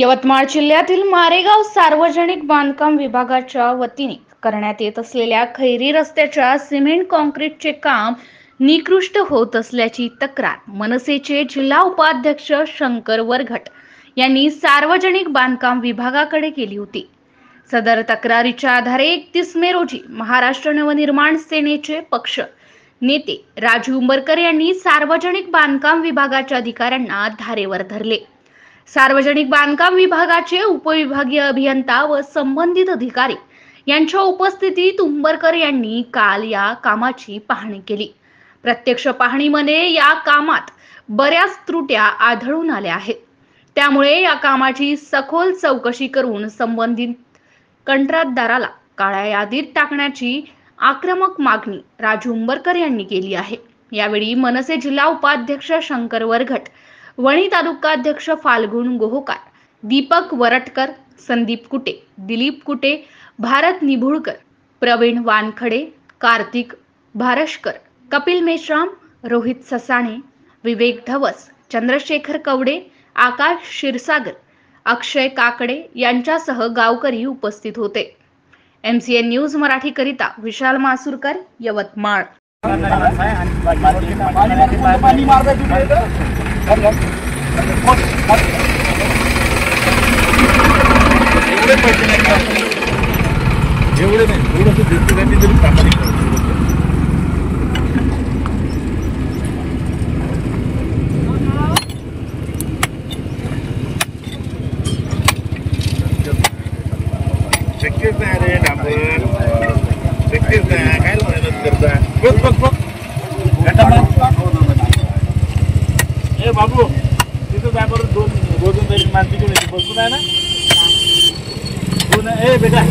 यवतमाळ जिल्ह्यातील मारेगाव सार्वजनिक बांधकाम विभागाच्या वतीने करण्यात येत असलेल्या खैरी रस्त्याच्या सिमेंट कॉन्क्रीटचे काम निकृष्ट होत असल्याची तक्रार मनसेचे जिल्हा उपाध्यक्ष शंकर वरघट यांनी सार्वजनिक बांधकाम विभागाकडे केली होती। सदर तक्रारीच्या आधारे 31 मे रोजी महाराष्ट्र नवनिर्माण सेनेचे पक्ष नेते राजू उंबरकर यांनी सार्वजनिक बांधकाम विभागाच्या अधिकाऱ्यांना धारेवर धरले। सार्वजनिक बांधकाम विभागाचे उपविभागीय अभियंता व संबंधित अधिकारी यांच्या उपस्थितीत उंबरकर यांनी काल या कामाची पाहणी केली। प्रत्यक्ष पाहणीमध्ये या कामात बऱ्याच त्रुट्या आढळून आल्या आहेत। त्यामुळे या कामाची सखोल चौकशी करून संबंधित कंत्राटदाराला काळ्या यादीत टाकण्याची आक्रमक मागणी राजू उंबरकर यांनी केली आहे। यावेळी मनसे जिल्हा उपाध्यक्ष शंकर वरघट, वणी तालुकाध्यक्ष फाल्गुन गोहोकार, दीपक वरटकर, संदीप कुटे, दिलीप कुटे, भारत निभुळकर, प्रवीण वानखडे, कार्तिक भारशकर, कपिल मेश्राम, रोहित ससाणे, विवेक धवस, चंद्रशेखर कवडे, आकाश क्षीरसागर, अक्षय काकडे यांच्यासह गावकरी उपस्थित होते। MCN न्यूज मराठी करिता विशाल मासुरकर, यवतमाळ। शक्यच नाही रे डांबर, शक्यच नाही। काय मेहनत करता? बघ ए बाबू, तिथं जाय बरं, दोन तरी माणसं घेऊन बसून आहे ना। ए बेटा